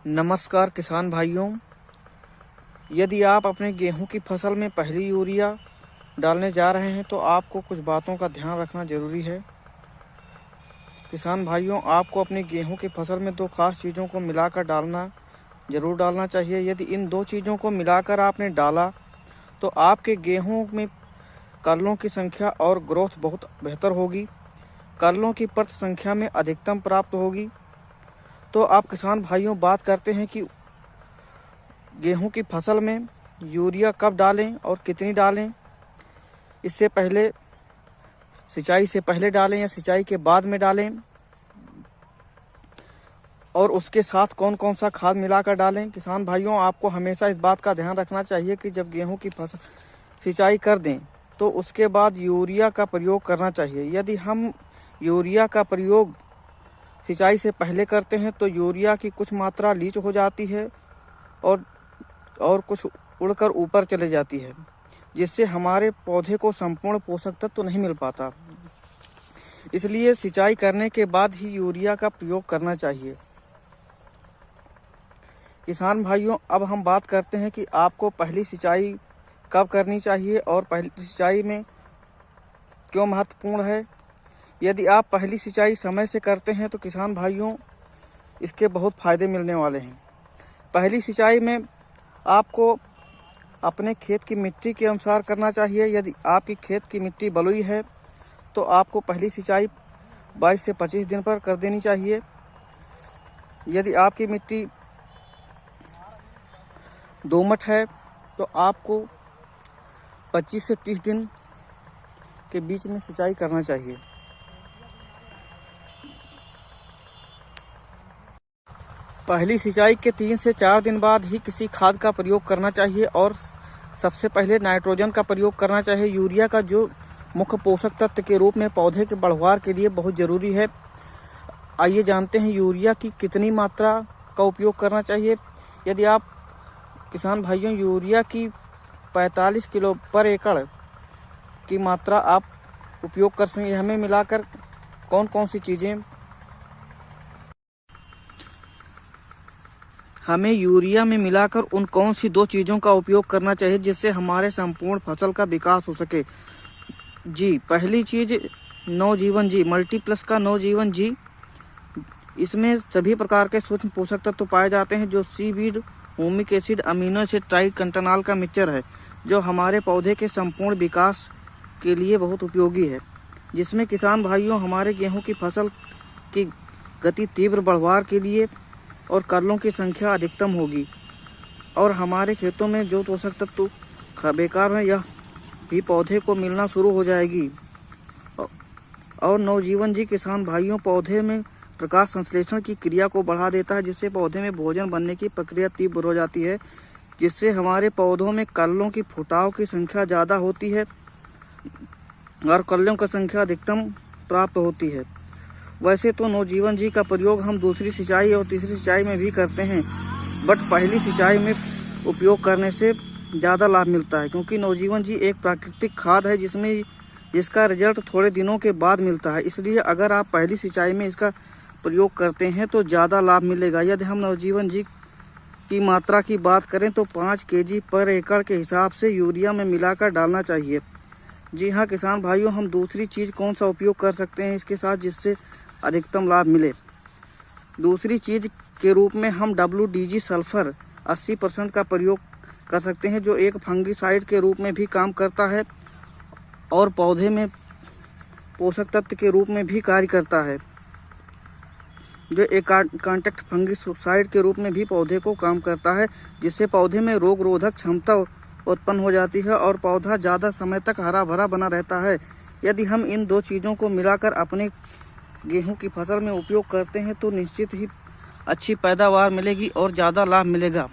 नमस्कार किसान भाइयों। यदि आप अपने गेहूं की फसल में पहली यूरिया डालने जा रहे हैं तो आपको कुछ बातों का ध्यान रखना ज़रूरी है। किसान भाइयों, आपको अपनी गेहूं की फसल में दो खास चीज़ों को मिलाकर ज़रूर डालना चाहिए। यदि इन दो चीज़ों को मिलाकर आपने डाला तो आपके गेहूं में कललों की संख्या और ग्रोथ बहुत बेहतर होगी। कललों की प्रति संख्या में अधिकतम प्राप्त होगी। तो आप किसान भाइयों, बात करते हैं कि गेहूं की फसल में यूरिया कब डालें और कितनी डालें। इससे पहले सिंचाई से पहले डालें या सिंचाई के बाद में डालें, और उसके साथ कौन कौन सा खाद मिलाकर डालें। किसान भाइयों, आपको हमेशा इस बात का ध्यान रखना चाहिए कि जब गेहूं की फसल सिंचाई कर दें तो उसके बाद यूरिया का प्रयोग करना चाहिए। यदि हम यूरिया का प्रयोग सिंचाई से पहले करते हैं तो यूरिया की कुछ मात्रा लीच हो जाती है और कुछ उड़कर ऊपर चले जाती है, जिससे हमारे पौधे को संपूर्ण पोषक तत्व तो नहीं मिल पाता। इसलिए सिंचाई करने के बाद ही यूरिया का प्रयोग करना चाहिए। किसान भाइयों, अब हम बात करते हैं कि आपको पहली सिंचाई कब करनी चाहिए और पहली सिंचाई में क्यों महत्वपूर्ण है। यदि आप पहली सिंचाई समय से करते हैं तो किसान भाइयों, इसके बहुत फ़ायदे मिलने वाले हैं। पहली सिंचाई में आपको अपने खेत की मिट्टी के अनुसार करना चाहिए। यदि आपकी खेत की मिट्टी बलुई है तो आपको पहली सिंचाई 22 से 25 दिन पर कर देनी चाहिए। यदि आपकी मिट्टी दोमट है तो आपको 25 से 30 दिन के बीच में सिंचाई करना चाहिए। पहली सिंचाई के 3 से 4 दिन बाद ही किसी खाद का प्रयोग करना चाहिए और सबसे पहले नाइट्रोजन का प्रयोग करना चाहिए। यूरिया का जो मुख्य पोषक तत्व के रूप में पौधे के बढ़वार के लिए बहुत ज़रूरी है। आइए जानते हैं यूरिया की कितनी मात्रा का उपयोग करना चाहिए। यदि आप किसान भाइयों यूरिया की 45 किलो पर एकड़ की मात्रा आप उपयोग कर सकें, हमें मिलाकर कौन कौन सी चीज़ें हमें यूरिया में मिलाकर उन कौन सी दो चीज़ों का उपयोग करना चाहिए जिससे हमारे संपूर्ण फसल का विकास हो सके। जी, पहली चीज़ नवजीवन जी मल्टीप्लस का नवजीवन जी। इसमें सभी प्रकार के सूक्ष्म पोषक तत्व पाए जाते हैं जो seaweed, humic acid, amino acid, triacontanol का मिक्सचर है, जो हमारे पौधे के संपूर्ण विकास के लिए बहुत उपयोगी है। जिसमें किसान भाइयों, हमारे गेहूं की फसल की गति तीव्र बढ़वार के लिए और कललों की संख्या अधिकतम होगी और हमारे खेतों में जो पोषक तत्व बेकार है यह भी पौधे को मिलना शुरू हो जाएगी। और नवजीवन जी किसान भाइयों, पौधे में प्रकाश संश्लेषण की क्रिया को बढ़ा देता है, जिससे पौधे में भोजन बनने की प्रक्रिया तीव्र हो जाती है, जिससे हमारे पौधों में कललों की फुटाव की संख्या ज़्यादा होती है और कललों की संख्या अधिकतम प्राप्त होती है। वैसे तो नवजीवन जी का प्रयोग हम दूसरी सिंचाई और तीसरी सिंचाई में भी करते हैं, बट पहली सिंचाई में उपयोग करने से ज़्यादा लाभ मिलता है, क्योंकि नवजीवन जी एक प्राकृतिक खाद है जिसका रिजल्ट थोड़े दिनों के बाद मिलता है। इसलिए अगर आप पहली सिंचाई में इसका प्रयोग करते हैं तो ज़्यादा लाभ मिलेगा। यदि हम नवजीवन जी की मात्रा की बात करें तो 5 kg पर एकड़ के हिसाब से यूरिया में मिलाकर डालना चाहिए। जी हाँ किसान भाइयों, हम दूसरी चीज़ कौन सा उपयोग कर सकते हैं इसके साथ जिससे अधिकतम लाभ मिले। दूसरी चीज़ के रूप में हम WDG सल्फर 80% का प्रयोग कर सकते हैं, जो एक फंगिसाइड के रूप में भी काम करता है और पौधे में पोषक तत्व के रूप में भी कार्य करता है, जो एक कॉन्टैक्ट फंगिसाइड के रूप में भी पौधे को काम करता है, जिससे पौधे में रोग रोधक क्षमता उत्पन्न हो जाती है और पौधा ज़्यादा समय तक हरा भरा बना रहता है। यदि हम इन दो चीज़ों को मिलाकर अपने गेहूं की फसल में उपयोग करते हैं तो निश्चित ही अच्छी पैदावार मिलेगी और ज़्यादा लाभ मिलेगा।